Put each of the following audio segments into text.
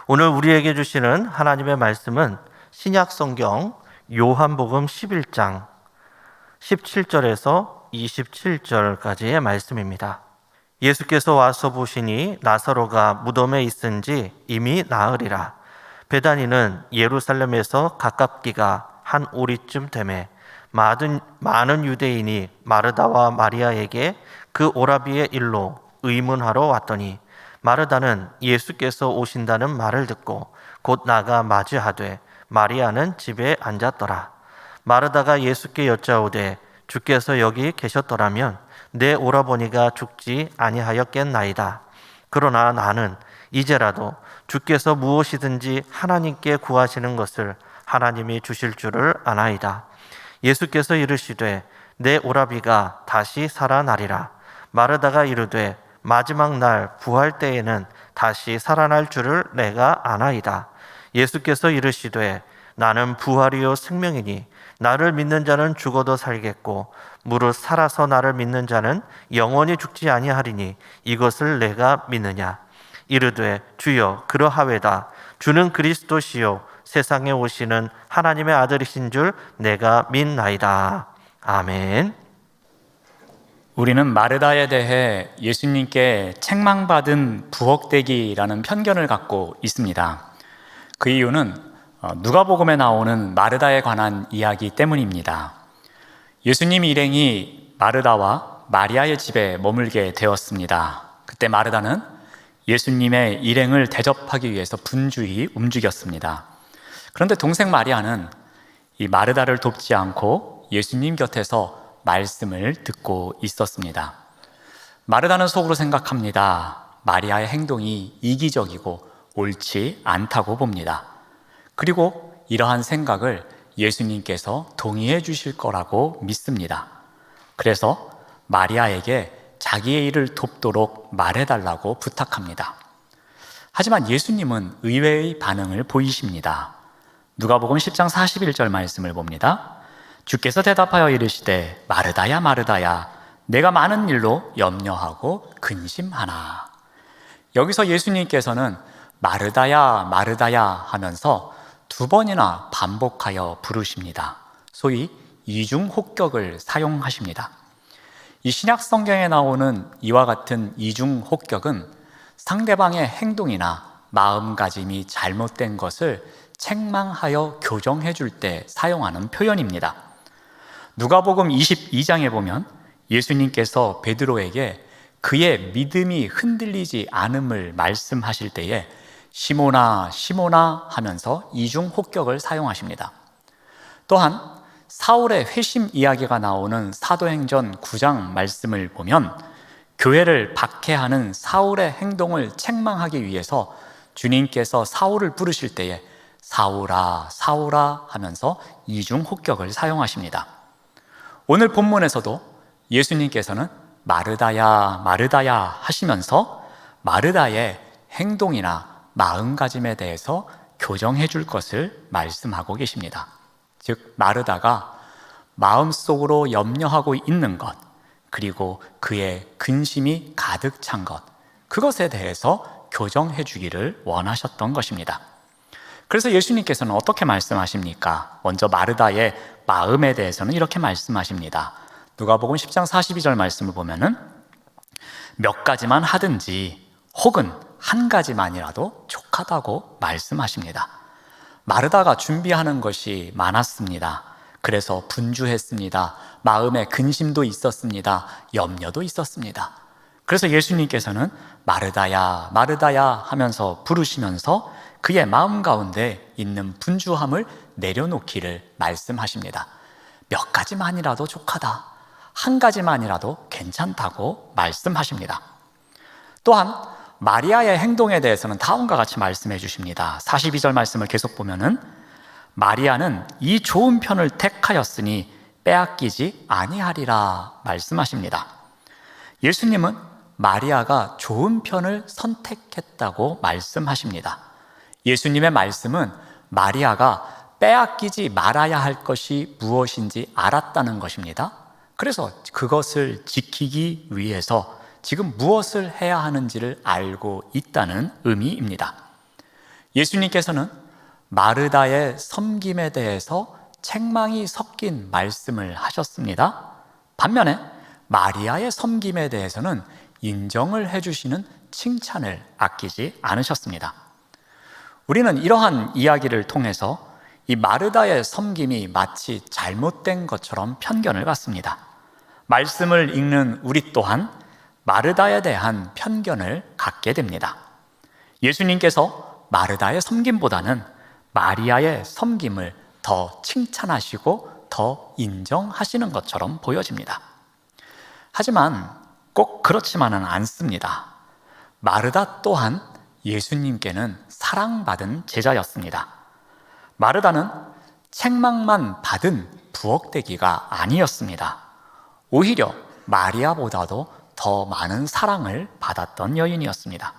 오늘 우리에게 주시는 하나님의 말씀은 신약 성경 요한복음 11장 17절에서 27절까지의 말씀입니다. 예수께서 와서 보시니 나사로가 무덤에 있은지 이미 나으리라. 베다니는 예루살렘에서 가깝기가 한 오리쯤 되매 많은 유대인이 마르다와 마리아에게 그 오라비의 일로 의문하러 왔더니 마르다는 예수께서 오신다는 말을 듣고 곧 나가 맞이하되 마리아는 집에 앉았더라. 마르다가 예수께 여짜오되 주께서 여기 계셨더라면 내 오라버니가 죽지 아니하였겠나이다. 그러나 나는 이제라도 주께서 무엇이든지 하나님께 구하시는 것을 하나님이 주실 줄을 아나이다. 예수께서 이르시되 내 오라비가 다시 살아나리라. 마르다가 이르되 마지막 날 부활 때에는 다시 살아날 줄을 내가 아나이다. 예수께서 이르시되 나는 부활이요 생명이니 나를 믿는 자는 죽어도 살겠고 무릇 살아서 나를 믿는 자는 영원히 죽지 아니하리니 이것을 내가 믿느냐. 이르되 주여 그러하외다. 주는 그리스도시요 세상에 오시는 하나님의 아들이신 줄 내가 믿나이다. 아멘. 우리는 마르다에 대해 예수님께 책망받은 부엌대기라는 편견을 갖고 있습니다. 그 이유는 누가복음에 나오는 마르다에 관한 이야기 때문입니다. 예수님 일행이 마르다와 마리아의 집에 머물게 되었습니다. 그때 마르다는 예수님의 일행을 대접하기 위해서 분주히 움직였습니다. 그런데 동생 마리아는 이 마르다를 돕지 않고 예수님 곁에서 말씀을 듣고 있었습니다. 마르다는 속으로 생각합니다. 마리아의 행동이 이기적이고 옳지 않다고 봅니다. 그리고 이러한 생각을 예수님께서 동의해 주실 거라고 믿습니다. 그래서 마리아에게 자기의 일을 돕도록 말해달라고 부탁합니다. 하지만 예수님은 의외의 반응을 보이십니다. 누가복음 10장 41절 말씀을 봅니다. 주께서 대답하여 이르시되 마르다야 마르다야 내가 많은 일로 염려하고 근심하나. 여기서 예수님께서는 마르다야 마르다야 하면서 두 번이나 반복하여 부르십니다. 소위 이중혹격을 사용하십니다. 이 신약 성경에 나오는 이와 같은 이중혹격은 상대방의 행동이나 마음가짐이 잘못된 것을 책망하여 교정해 줄 때 사용하는 표현입니다. 누가복음 22장에 보면 예수님께서 베드로에게 그의 믿음이 흔들리지 않음을 말씀하실 때에 시몬아 시몬아 하면서 이중혹격을 사용하십니다. 또한 사울의 회심 이야기가 나오는 사도행전 9장 말씀을 보면 교회를 박해하는 사울의 행동을 책망하기 위해서 주님께서 사울을 부르실 때에 사울아 사울아 하면서 이중혹격을 사용하십니다. 오늘 본문에서도 예수님께서는 마르다야 마르다야 하시면서 마르다의 행동이나 마음가짐에 대해서 교정해 줄 것을 말씀하고 계십니다. 즉 마르다가 마음속으로 염려하고 있는 것, 그리고 그의 근심이 가득 찬 것, 그것에 대해서 교정해 주기를 원하셨던 것입니다. 그래서 예수님께서는 어떻게 말씀하십니까? 먼저 마르다의 마음에 대해서는 이렇게 말씀하십니다. 누가복음 10장 42절 말씀을 보면은 몇 가지만 하든지 혹은 한 가지만이라도 족하다고 말씀하십니다. 마르다가 준비하는 것이 많았습니다. 그래서 분주했습니다. 마음에 근심도 있었습니다. 염려도 있었습니다. 그래서 예수님께서는 마르다야 마르다야 하면서 부르시면서 그의 마음 가운데 있는 분주함을 내려놓기를 말씀하십니다. 몇 가지만이라도 족하다, 한 가지만이라도 괜찮다고 말씀하십니다. 또한 마리아의 행동에 대해서는 다음과 같이 말씀해 주십니다. 42절 말씀을 계속 보면은 마리아는 이 좋은 편을 택하였으니 빼앗기지 아니하리라 말씀하십니다. 예수님은 마리아가 좋은 편을 선택했다고 말씀하십니다. 예수님의 말씀은 마리아가 빼앗기지 말아야 할 것이 무엇인지 알았다는 것입니다. 그래서 그것을 지키기 위해서 지금 무엇을 해야 하는지를 알고 있다는 의미입니다. 예수님께서는 마르다의 섬김에 대해서 책망이 섞인 말씀을 하셨습니다. 반면에 마리아의 섬김에 대해서는 인정을 해주시는 칭찬을 아끼지 않으셨습니다. 우리는 이러한 이야기를 통해서 이 마르다의 섬김이 마치 잘못된 것처럼 편견을 갖습니다. 말씀을 읽는 우리 또한 마르다에 대한 편견을 갖게 됩니다. 예수님께서 마르다의 섬김보다는 마리아의 섬김을 더 칭찬하시고 더 인정하시는 것처럼 보여집니다. 하지만 꼭 그렇지만은 않습니다. 마르다 또한 예수님께는 사랑받은 제자였습니다. 마르다는 책망만 받은 부엌대기가 아니었습니다. 오히려 마리아보다도 더 많은 사랑을 받았던 여인이었습니다.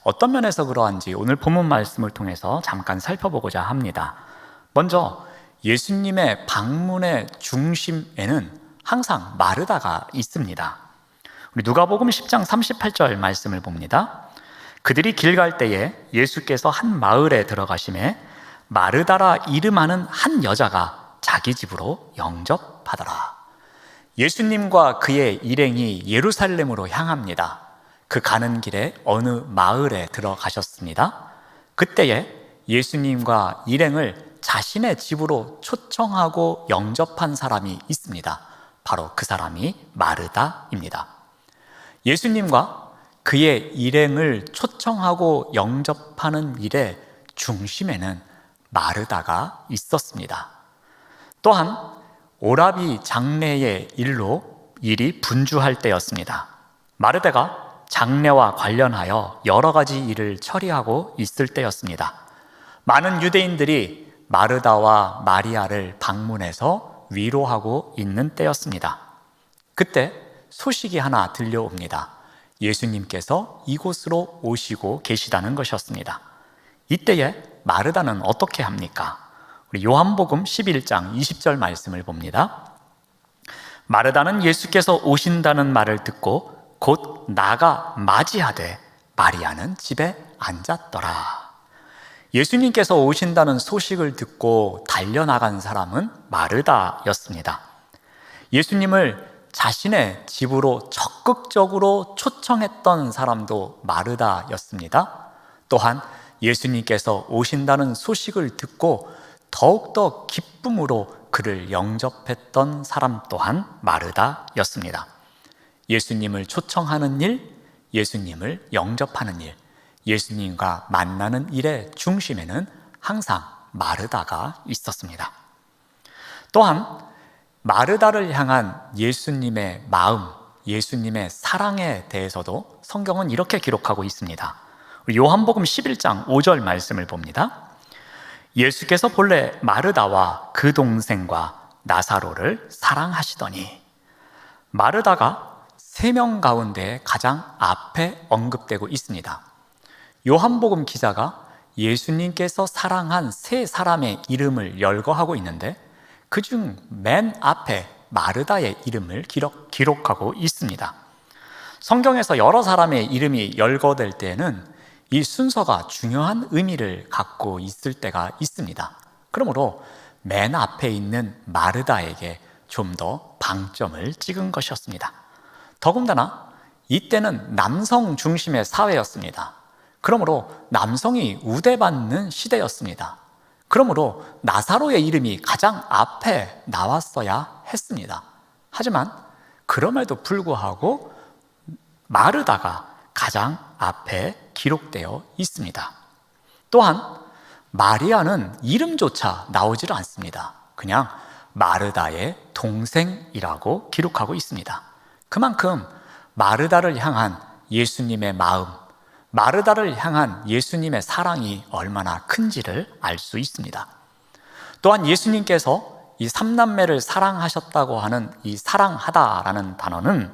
어떤 면에서 그러한지 오늘 본문 말씀을 통해서 잠깐 살펴보고자 합니다. 먼저 예수님의 방문의 중심에는 항상 마르다가 있습니다. 우리 누가복음 10장 38절 말씀을 봅니다. 그들이 길 갈 때에 예수께서 한 마을에 들어가심에 마르다라 이름하는 한 여자가 자기 집으로 영접하더라. 예수님과 그의 일행이 예루살렘으로 향합니다. 그 가는 길에 어느 마을에 들어가셨습니다. 그때에 예수님과 일행을 자신의 집으로 초청하고 영접한 사람이 있습니다. 바로 그 사람이 마르다입니다. 예수님과 그의 일행을 초청하고 영접하는 일의 중심에는 마르다가 있었습니다. 또한 오라비 장례의 일이 분주할 때였습니다. 마르다가 장례와 관련하여 여러 가지 일을 처리하고 있을 때였습니다. 많은 유대인들이 마르다와 마리아를 방문해서 위로하고 있는 때였습니다. 그때 소식이 하나 들려옵니다. 예수님께서 이곳으로 오시고 계시다는 것이었습니다. 이때에 마르다는 어떻게 합니까? 우리 요한복음 11장 20절 말씀을 봅니다. 마르다는 예수께서 오신다는 말을 듣고 곧 나가 맞이하되 마리아는 집에 앉았더라. 예수님께서 오신다는 소식을 듣고 달려나간 사람은 마르다였습니다. 예수님을 자신의 집으로 적극적으로 초청했던 사람도 마르다였습니다. 또한 예수님께서 오신다는 소식을 듣고 더욱더 기쁨으로 그를 영접했던 사람 또한 마르다였습니다. 예수님을 초청하는 일, 예수님을 영접하는 일, 예수님과 만나는 일의 중심에는 항상 마르다가 있었습니다. 또한 마르다를 향한 예수님의 마음, 예수님의 사랑에 대해서도 성경은 이렇게 기록하고 있습니다. 요한복음 11장 5절 말씀을 봅니다. 예수께서 본래 마르다와 그 동생과 나사로를 사랑하시더니, 마르다가 3명 가운데 가장 앞에 언급되고 있습니다. 요한복음 기자가 예수님께서 사랑한 3사람의 이름을 열거하고 있는데 그중 맨 앞에 마르다의 이름을 기록하고 있습니다. 성경에서 여러 사람의 이름이 열거될 때에는 이 순서가 중요한 의미를 갖고 있을 때가 있습니다. 그러므로 맨 앞에 있는 마르다에게 좀 더 방점을 찍은 것이었습니다. 더군다나 이때는 남성 중심의 사회였습니다. 그러므로 남성이 우대받는 시대였습니다. 그러므로 나사로의 이름이 가장 앞에 나왔어야 했습니다. 하지만 그럼에도 불구하고 마르다가 가장 앞에 기록되어 있습니다. 또한 마리아는 이름조차 나오질 않습니다. 그냥 마르다의 동생이라고 기록하고 있습니다. 그만큼 마르다를 향한 예수님의 마음, 마르다를 향한 예수님의 사랑이 얼마나 큰지를 알 수 있습니다. 또한 예수님께서 이 3남매를 사랑하셨다고 하는 이 사랑하다라는 단어는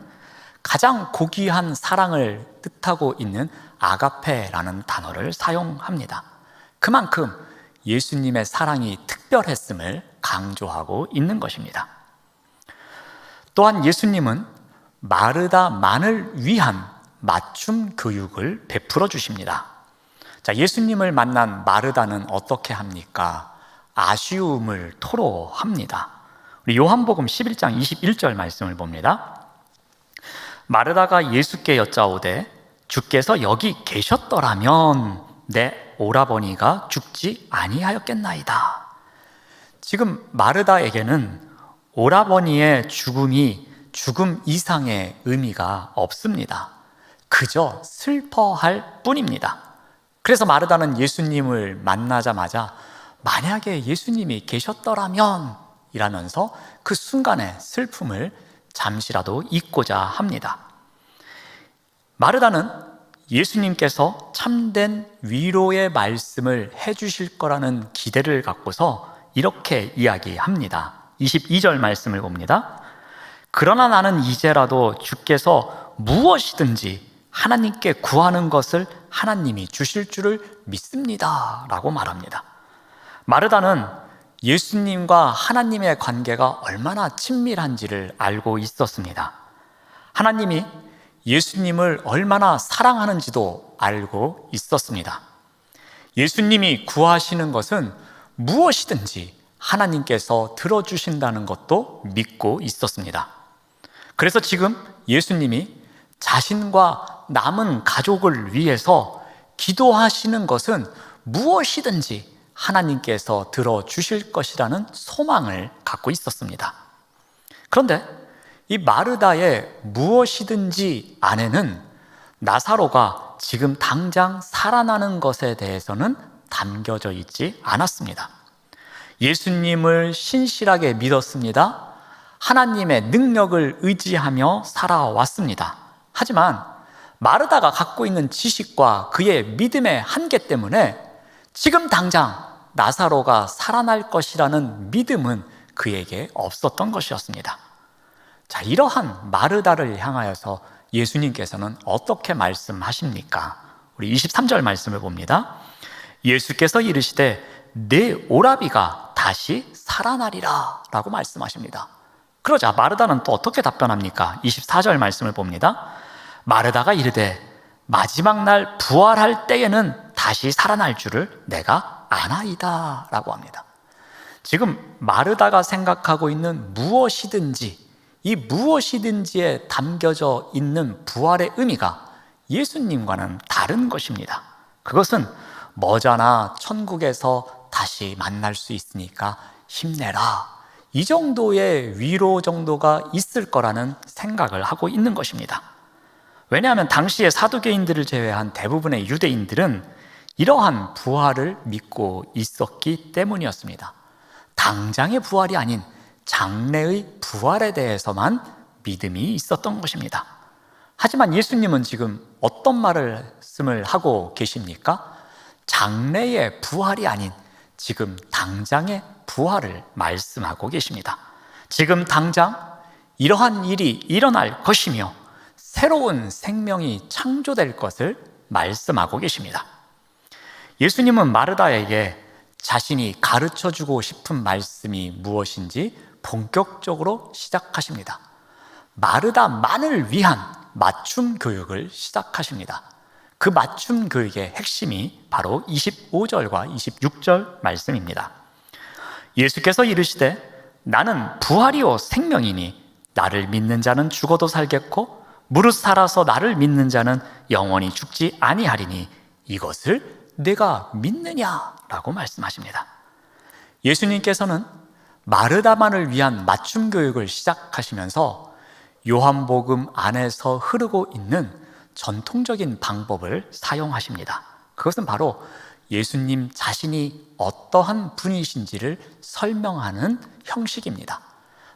가장 고귀한 사랑을 뜻하고 있는 아가페라는 단어를 사용합니다. 그만큼 예수님의 사랑이 특별했음을 강조하고 있는 것입니다. 또한 예수님은 마르다만을 위한 맞춤 교육을 베풀어 주십니다. 자, 예수님을 만난 마르다는 어떻게 합니까? 아쉬움을 토로합니다. 우리 요한복음 11장 21절 말씀을 봅니다. 마르다가 예수께 여짜오되 주께서 여기 계셨더라면 내 오라버니가 죽지 아니하였겠나이다. 지금 마르다에게는 오라버니의 죽음이 죽음 이상의 의미가 없습니다. 그저 슬퍼할 뿐입니다. 그래서 마르다는 예수님을 만나자마자 만약에 예수님이 계셨더라면 이라면서 그 순간의 슬픔을 잠시라도 잊고자 합니다. 마르다는 예수님께서 참된 위로의 말씀을 해주실 거라는 기대를 갖고서 이렇게 이야기합니다. 22절 말씀을 봅니다. 그러나 나는 이제라도 주께서 무엇이든지 하나님께 구하는 것을 하나님이 주실 줄을 믿습니다 라고 말합니다. 마르다는 예수님과 하나님의 관계가 얼마나 친밀한지를 알고 있었습니다. 하나님이 예수님을 얼마나 사랑하는지도 알고 있었습니다. 예수님이 구하시는 것은 무엇이든지 하나님께서 들어주신다는 것도 믿고 있었습니다. 그래서 지금 예수님이 자신과 남은 가족을 위해서 기도하시는 것은 무엇이든지 하나님께서 들어주실 것이라는 소망을 갖고 있었습니다. 그런데 이 마르다의 무엇이든지 안에는 나사로가 지금 당장 살아나는 것에 대해서는 담겨져 있지 않았습니다. 예수님을 신실하게 믿었습니다. 하나님의 능력을 의지하며 살아왔습니다. 하지만 마르다가 갖고 있는 지식과 그의 믿음의 한계 때문에 지금 당장 나사로가 살아날 것이라는 믿음은 그에게 없었던 것이었습니다. 자, 이러한 마르다를 향하여서 예수님께서는 어떻게 말씀하십니까? 우리 23절 말씀을 봅니다. 예수께서 이르시되 내 오라비가 다시 살아나리라 라고 말씀하십니다. 그러자 마르다는 또 어떻게 답변합니까? 24절 말씀을 봅니다. 마르다가 이르되 마지막 날 부활할 때에는 다시 살아날 줄을 내가 아나이다 라고 합니다. 지금 마르다가 생각하고 있는 무엇이든지, 이 무엇이든지에 담겨져 있는 부활의 의미가 예수님과는 다른 것입니다. 그것은 머자나 천국에서 다시 만날 수 있으니까 힘내라, 이 정도의 위로 정도가 있을 거라는 생각을 하고 있는 것입니다. 왜냐하면 당시의 사두개인들을 제외한 대부분의 유대인들은 이러한 부활을 믿고 있었기 때문이었습니다. 당장의 부활이 아닌 장래의 부활에 대해서만 믿음이 있었던 것입니다. 하지만 예수님은 지금 어떤 말씀을 하고 계십니까? 장래의 부활이 아닌 지금 당장의 부활을 말씀하고 계십니다. 지금 당장 이러한 일이 일어날 것이며 새로운 생명이 창조될 것을 말씀하고 계십니다. 예수님은 마르다에게 자신이 가르쳐주고 싶은 말씀이 무엇인지 본격적으로 시작하십니다. 마르다만을 위한 맞춤 교육을 시작하십니다. 그 맞춤 교육의 핵심이 바로 25절과 26절 말씀입니다. 예수께서 이르시되 나는 부활이요 생명이니 나를 믿는 자는 죽어도 살겠고 무릇 살아서 나를 믿는 자는 영원히 죽지 아니하리니 이것을 내가 믿느냐라고 말씀하십니다. 예수님께서는 마르다만을 위한 맞춤 교육을 시작하시면서 요한복음 안에서 흐르고 있는 전통적인 방법을 사용하십니다. 그것은 바로 예수님 자신이 어떠한 분이신지를 설명하는 형식입니다.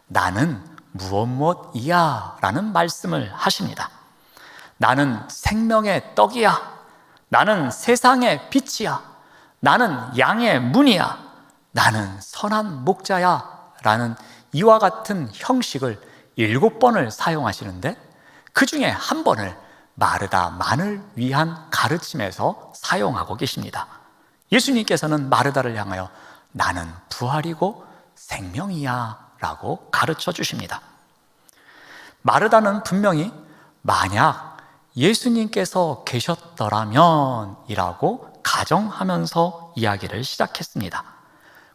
나는 무엇이야 라는 말씀을 하십니다. 나는 생명의 떡이야. 나는 세상의 빛이야. 나는 양의 문이야. 나는 선한 목자야 라는 이와 같은 형식을 7번을 사용하시는데 그 중에 한 번을 마르다만을 위한 가르침에서 사용하고 계십니다. 예수님께서는 마르다를 향하여 나는 부활이고 생명이야 라고 가르쳐 주십니다. 마르다는 분명히 만약 예수님께서 계셨더라면 이라고 가정하면서 이야기를 시작했습니다.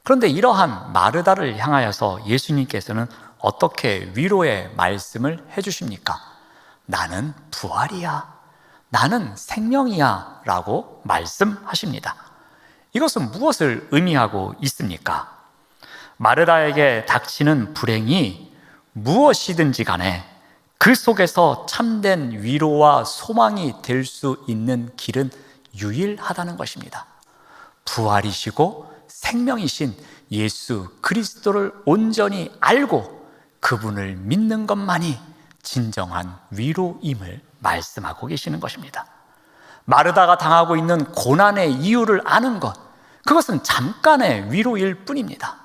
그런데 이러한 마르다를 향하여서 예수님께서는 어떻게 위로의 말씀을 해주십니까? 나는 부활이야, 나는 생명이야 라고 말씀하십니다. 이것은 무엇을 의미하고 있습니까? 마르다에게 닥치는 불행이 무엇이든지 간에 그 속에서 참된 위로와 소망이 될 수 있는 길은 유일하다는 것입니다. 부활이시고 생명이신 예수 그리스도를 온전히 알고 그분을 믿는 것만이 진정한 위로임을 말씀하고 계시는 것입니다. 마르다가 당하고 있는 고난의 이유를 아는 것, 그것은 잠깐의 위로일 뿐입니다.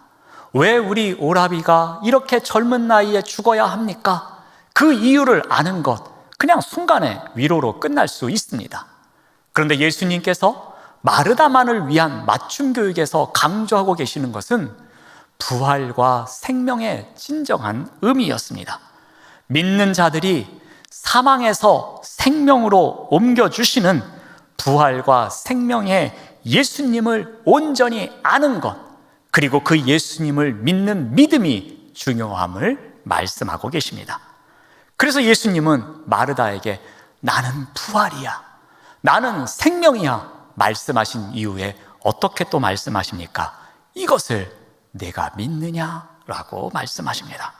왜 우리 오라비가 이렇게 젊은 나이에 죽어야 합니까? 그 이유를 아는 것, 그냥 순간의 위로로 끝날 수 있습니다. 그런데 예수님께서 마르다만을 위한 맞춤 교육에서 강조하고 계시는 것은 부활과 생명의 진정한 의미였습니다. 믿는 자들이 사망에서 생명으로 옮겨주시는 부활과 생명의 예수님을 온전히 아는 것, 그리고 그 예수님을 믿는 믿음이 중요함을 말씀하고 계십니다. 그래서 예수님은 마르다에게 나는 부활이야, 나는 생명이야 말씀하신 이후에 어떻게 또 말씀하십니까? 이것을 내가 믿느냐라고 말씀하십니다.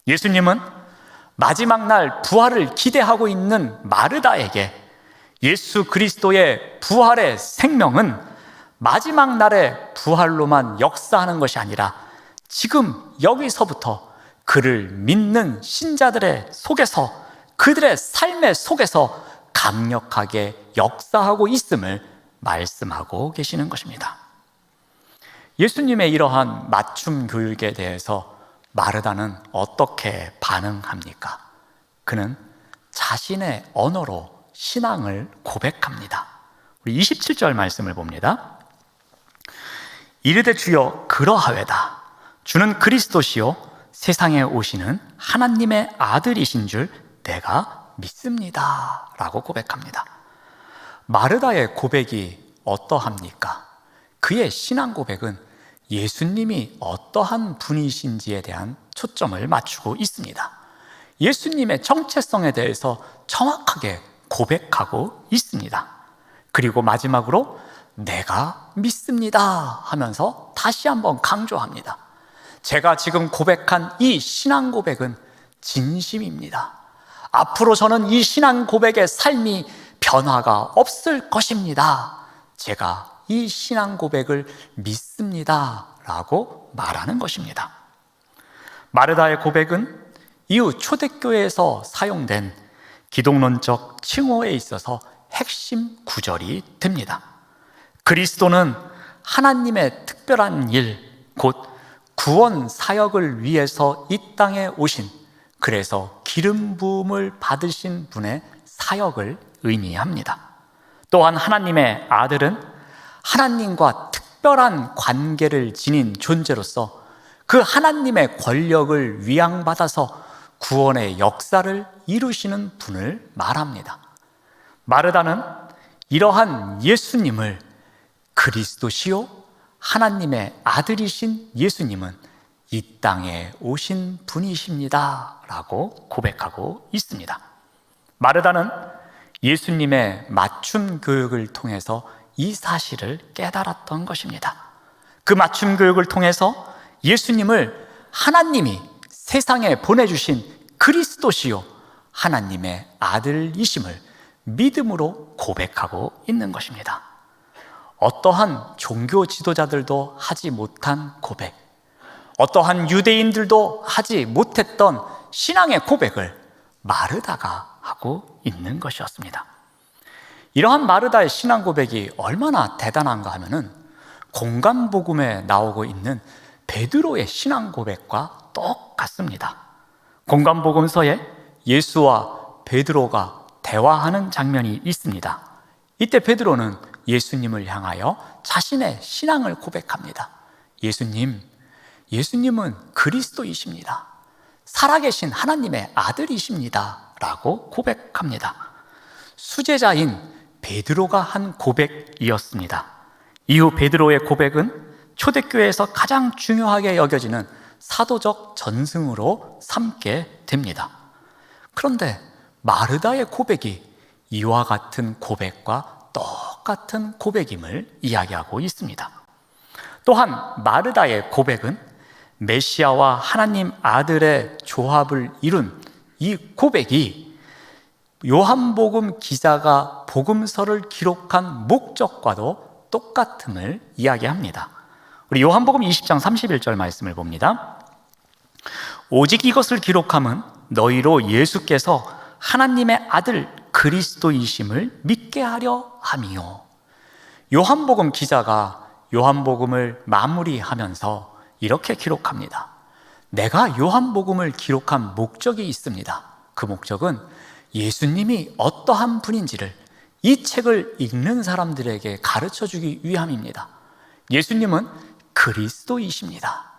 예수님은 마지막 날 부활을 기대하고 있는 마르다에게 예수 그리스도의 부활의 생명은 마지막 날의 부활로만 역사하는 것이 아니라 지금 여기서부터 그를 믿는 신자들의 속에서, 그들의 삶의 속에서 강력하게 역사하고 있음을 말씀하고 계시는 것입니다. 예수님의 이러한 맞춤 교육에 대해서 마르다는 어떻게 반응합니까? 그는 자신의 언어로 신앙을 고백합니다. 우리 27절 말씀을 봅니다. 이르되 주여 그러하외다. 주는 그리스도시요 세상에 오시는 하나님의 아들이신 줄 내가 믿습니다 라고 고백합니다. 마르다의 고백이 어떠합니까? 그의 신앙 고백은 예수님이 어떠한 분이신지에 대한 초점을 맞추고 있습니다. 예수님의 정체성에 대해서 정확하게 고백하고 있습니다. 그리고 마지막으로 내가 믿습니다 하면서 다시 한번 강조합니다. 제가 지금 고백한 이 신앙 고백은 진심입니다. 앞으로 저는 이 신앙 고백의 삶이 변화가 없을 것입니다. 제가 이 신앙 고백을 믿습니다 라고 말하는 것입니다. 마르다의 고백은 이후 초대교회에서 사용된 기독론적 칭호에 있어서 핵심 구절이 됩니다. 그리스도는 하나님의 특별한 일, 곧 구원 사역을 위해서 이 땅에 오신, 그래서 기름 부음을 받으신 분의 사역을 의미합니다. 또한 하나님의 아들은 하나님과 특별한 관계를 지닌 존재로서 그 하나님의 권력을 위앙받아서 구원의 역사를 이루시는 분을 말합니다. 마르다는 이러한 예수님을 그리스도시요 하나님의 아들이신 예수님은 이 땅에 오신 분이십니다 라고 고백하고 있습니다. 마르다는 예수님의 맞춤 교육을 통해서 이 사실을 깨달았던 것입니다. 그 맞춤 교육을 통해서 예수님을 하나님이 세상에 보내주신 그리스도시요 하나님의 아들이심을 믿음으로 고백하고 있는 것입니다. 어떠한 종교 지도자들도 하지 못한 고백, 어떠한 유대인들도 하지 못했던 신앙의 고백을 마르다가 하고 있는 것이었습니다. 이러한 마르다의 신앙 고백이 얼마나 대단한가 하면은 공간복음에 나오고 있는 베드로의 신앙 고백과 똑같습니다. 공간복음서에 예수와 베드로가 대화하는 장면이 있습니다. 이때 베드로는 예수님을 향하여 자신의 신앙을 고백합니다. 예수님은 그리스도이십니다. 살아계신 하나님의 아들이십니다 라고 고백합니다. 수제자인 베드로가 한 고백이었습니다. 이후 베드로의 고백은 초대교회에서 가장 중요하게 여겨지는 사도적 전승으로 삼게 됩니다. 그런데 마르다의 고백이 이와 같은 고백과 똑같은 고백임을 이야기하고 있습니다. 또한 마르다의 고백은 메시아와 하나님 아들의 조합을 이룬 이 고백이 요한복음 기자가 복음서를 기록한 목적과도 똑같음을 이야기합니다. 우리 요한복음 20장 31절 말씀을 봅니다. 오직 이것을 기록함은 너희로 예수께서 하나님의 아들 그리스도이심을 믿게 하려 함이요. 요한복음 기자가 요한복음을 마무리하면서 이렇게 기록합니다. 내가 요한복음을 기록한 목적이 있습니다. 그 목적은 예수님이 어떠한 분인지를 이 책을 읽는 사람들에게 가르쳐주기 위함입니다. 예수님은 그리스도이십니다.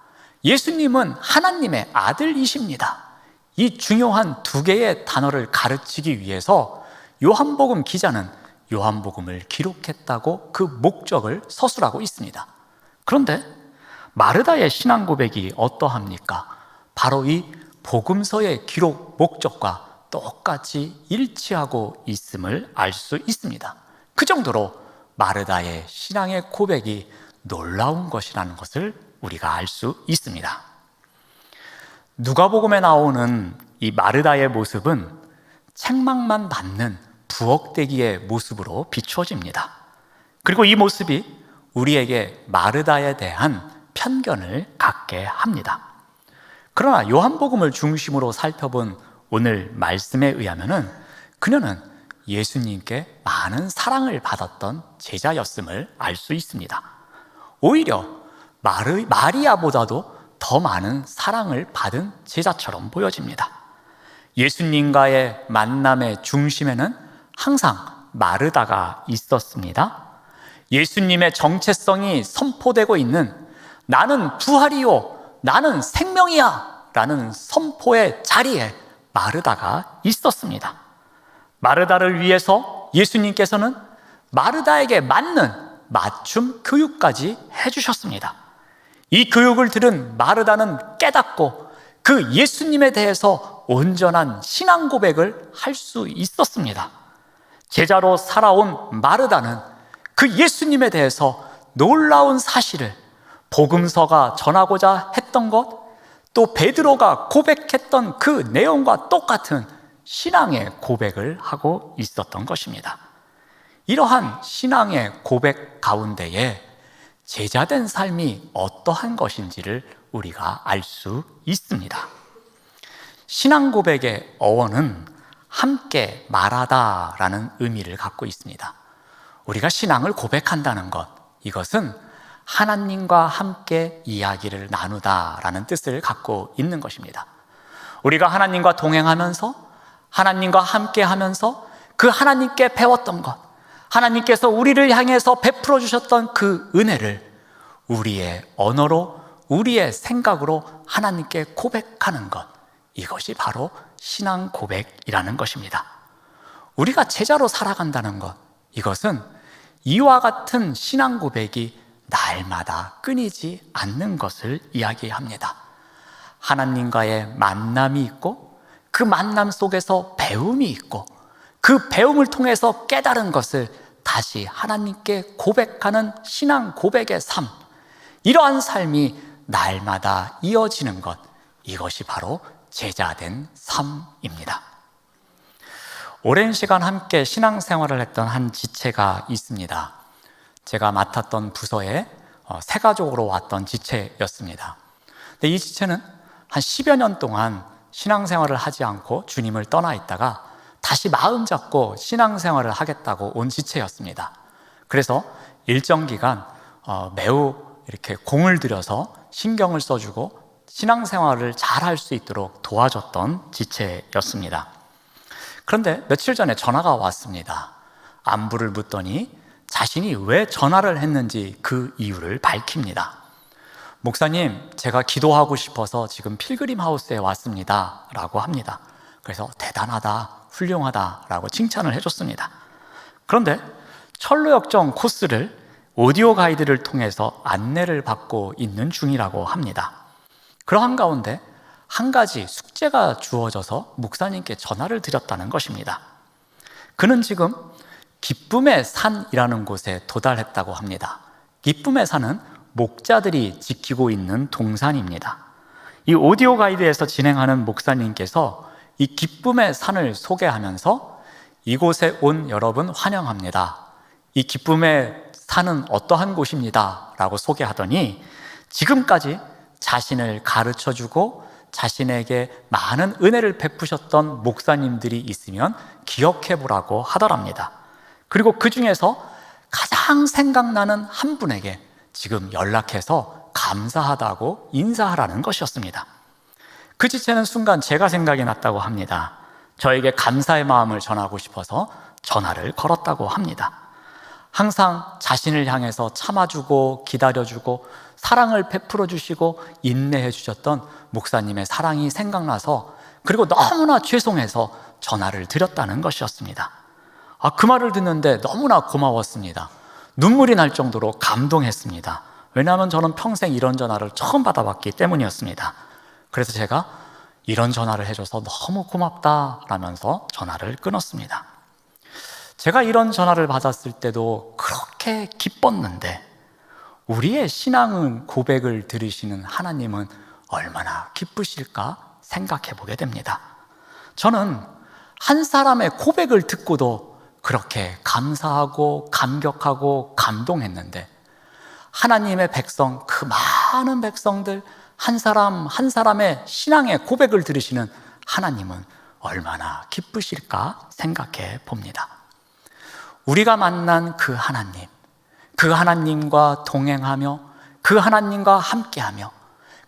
예수님은 하나님의 아들이십니다. 이 중요한 두 개의 단어를 가르치기 위해서 요한복음 기자는 요한복음을 기록했다고 그 목적을 서술하고 있습니다. 그런데 마르다의 신앙 고백이 어떠합니까? 바로 이 복음서의 기록 목적과 똑같이 일치하고 있음을 알 수 있습니다. 그 정도로 마르다의 신앙의 고백이 놀라운 것이라는 것을 우리가 알 수 있습니다. 누가복음에 나오는 이 마르다의 모습은 책망만 받는 부엌대기의 모습으로 비추어집니다. 그리고 이 모습이 우리에게 마르다에 대한 편견을 갖게 합니다. 그러나 요한복음을 중심으로 살펴본 오늘 말씀에 의하면 그녀는 예수님께 많은 사랑을 받았던 제자였음을 알 수 있습니다. 오히려 마리아보다도 더 많은 사랑을 받은 제자처럼 보여집니다. 예수님과의 만남의 중심에는 항상 마르다가 있었습니다. 예수님의 정체성이 선포되고 있는 나는 부활이요, 나는 생명이야 라는 선포의 자리에 마르다가 있었습니다. 마르다를 위해서 예수님께서는 마르다에게 맞는 맞춤 교육까지 해주셨습니다. 이 교육을 들은 마르다는 깨닫고 그 예수님에 대해서 온전한 신앙 고백을 할 수 있었습니다. 제자로 살아온 마르다는 그 예수님에 대해서 놀라운 사실을 복음서가 전하고자 했던 것, 또 베드로가 고백했던 그 내용과 똑같은 신앙의 고백을 하고 있었던 것입니다. 이러한 신앙의 고백 가운데에 제자된 삶이 어떠한 것인지를 우리가 알 수 있습니다. 신앙 고백의 어원은 함께 말하다라는 의미를 갖고 있습니다. 우리가 신앙을 고백한다는 것, 이것은 하나님과 함께 이야기를 나누다라는 뜻을 갖고 있는 것입니다. 우리가 하나님과 동행하면서 하나님과 함께 하면서 그 하나님께 배웠던 것, 하나님께서 우리를 향해서 베풀어 주셨던 그 은혜를 우리의 언어로, 우리의 생각으로 하나님께 고백하는 것, 이것이 바로 신앙 고백이라는 것입니다. 우리가 제자로 살아간다는 것, 이것은 이와 같은 신앙 고백이 날마다 끊이지 않는 것을 이야기합니다. 하나님과의 만남이 있고 그 만남 속에서 배움이 있고 그 배움을 통해서 깨달은 것을 다시 하나님께 고백하는 신앙 고백의 삶, 이러한 삶이 날마다 이어지는 것, 이것이 바로 제자된 삶입니다. 오랜 시간 함께 신앙생활을 했던 한 지체가 있습니다. 제가 맡았던 부서에 새 가족으로 왔던 지체였습니다. 근데 이 지체는 한 10여 년 동안 신앙생활을 하지 않고 주님을 떠나 있다가 다시 마음 잡고 신앙생활을 하겠다고 온 지체였습니다. 그래서 일정 기간 매우 이렇게 공을 들여서 신경을 써주고 신앙생활을 잘 할 수 있도록 도와줬던 지체였습니다. 그런데 며칠 전에 전화가 왔습니다. 안부를 묻더니 자신이 왜 전화를 했는지 그 이유를 밝힙니다. 목사님, 제가 기도하고 싶어서 지금 필그림 하우스에 왔습니다 라고 합니다. 그래서 대단하다, 훌륭하다 라고 칭찬을 해줬습니다. 그런데 철로역정 코스를 오디오 가이드를 통해서 안내를 받고 있는 중이라고 합니다. 그러한 가운데 한 가지 숙제가 주어져서 목사님께 전화를 드렸다는 것입니다. 그는 지금 기쁨의 산이라는 곳에 도달했다고 합니다. 기쁨의 산은 목자들이 지키고 있는 동산입니다. 이 오디오 가이드에서 진행하는 목사님께서 이 기쁨의 산을 소개하면서 이곳에 온 여러분 환영합니다. 이 기쁨의 산은 어떠한 곳입니다 라고 소개하더니 지금까지 자신을 가르쳐주고 자신에게 많은 은혜를 베푸셨던 목사님들이 있으면 기억해보라고 하더랍니다. 그리고 그 중에서 가장 생각나는 한 분에게 지금 연락해서 감사하다고 인사하라는 것이었습니다. 그 지체는 순간 제가 생각이 났다고 합니다. 저에게 감사의 마음을 전하고 싶어서 전화를 걸었다고 합니다. 항상 자신을 향해서 참아주고 기다려주고 사랑을 베풀어 주시고 인내해 주셨던 목사님의 사랑이 생각나서 그리고 너무나 죄송해서 전화를 드렸다는 것이었습니다. 그 말을 듣는데 너무나 고마웠습니다. 눈물이 날 정도로 감동했습니다. 왜냐하면 저는 평생 이런 전화를 처음 받아봤기 때문이었습니다. 그래서 제가 이런 전화를 해줘서 너무 고맙다라면서 전화를 끊었습니다. 제가 이런 전화를 받았을 때도 그렇게 기뻤는데 우리의 신앙은 고백을 들으시는 하나님은 얼마나 기쁘실까 생각해 보게 됩니다. 저는 한 사람의 고백을 듣고도 그렇게 감사하고 감격하고 감동했는데 하나님의 백성, 그 많은 백성들 한 사람 한 사람의 신앙의 고백을 들으시는 하나님은 얼마나 기쁘실까 생각해 봅니다. 우리가 만난 그 하나님과 동행하며 그 하나님과 함께하며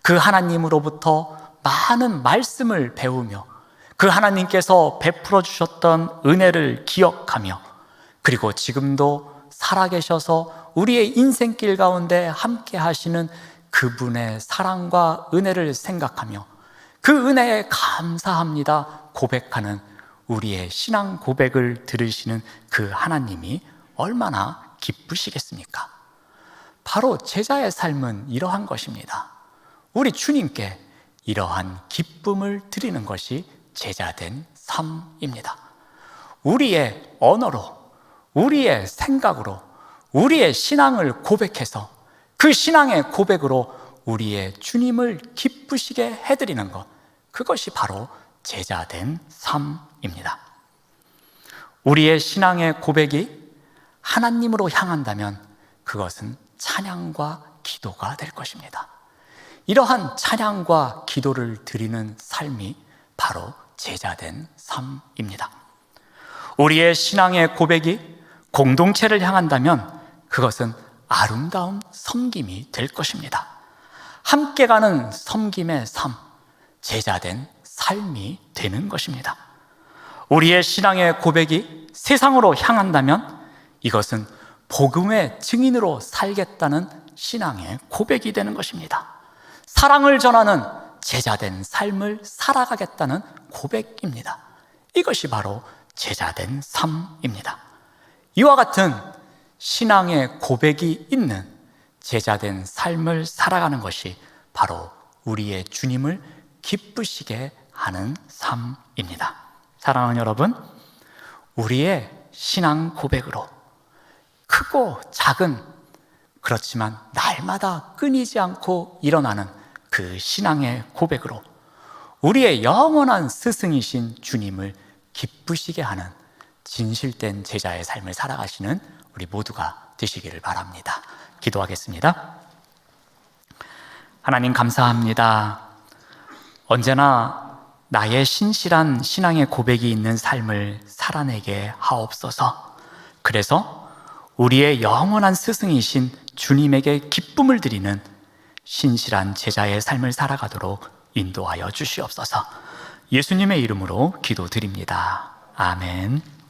그 하나님으로부터 많은 말씀을 배우며 그 하나님께서 베풀어 주셨던 은혜를 기억하며 그리고 지금도 살아계셔서 우리의 인생길 가운데 함께 하시는 그분의 사랑과 은혜를 생각하며 그 은혜에 감사합니다 고백하는 우리의 신앙 고백을 들으시는 그 하나님이 얼마나 기쁘시겠습니까? 바로 제자의 삶은 이러한 것입니다. 우리 주님께 이러한 기쁨을 드리는 것이 제자된 삶입니다. 우리의 언어로, 우리의 생각으로, 우리의 신앙을 고백해서 그 신앙의 고백으로 우리의 주님을 기쁘시게 해드리는 것, 그것이 바로 제자된 삶입니다. 우리의 신앙의 고백이 하나님으로 향한다면 그것은 찬양과 기도가 될 것입니다. 이러한 찬양과 기도를 드리는 삶이 바로 제자된 삶입니다. 우리의 신앙의 고백이 공동체를 향한다면 그것은 아름다운 섬김이 될 것입니다. 함께 가는 섬김의 삶, 제자된 삶이 되는 것입니다. 우리의 신앙의 고백이 세상으로 향한다면 이것은 복음의 증인으로 살겠다는 신앙의 고백이 되는 것입니다. 사랑을 전하는 제자된 삶을 살아가겠다는 고백입니다. 이것이 바로 제자된 삶입니다. 이와 같은 신앙의 고백이 있는 제자된 삶을 살아가는 것이 바로 우리의 주님을 기쁘시게 하는 삶입니다. 사랑하는 여러분, 우리의 신앙 고백으로 크고 작은, 그렇지만 날마다 끊이지 않고 일어나는 그 신앙의 고백으로 우리의 영원한 스승이신 주님을 기쁘시게 하는 진실된 제자의 삶을 살아가시는 우리 모두가 되시기를 바랍니다. 기도하겠습니다. 하나님 감사합니다. 언제나 나의 신실한 신앙의 고백이 있는 삶을 살아내게 하옵소서. 그래서 우리의 영원한 스승이신 주님에게 기쁨을 드리는 신실한 제자의 삶을 살아가도록 인도하여 주시옵소서. 예수님의 이름으로 기도드립니다. 아멘.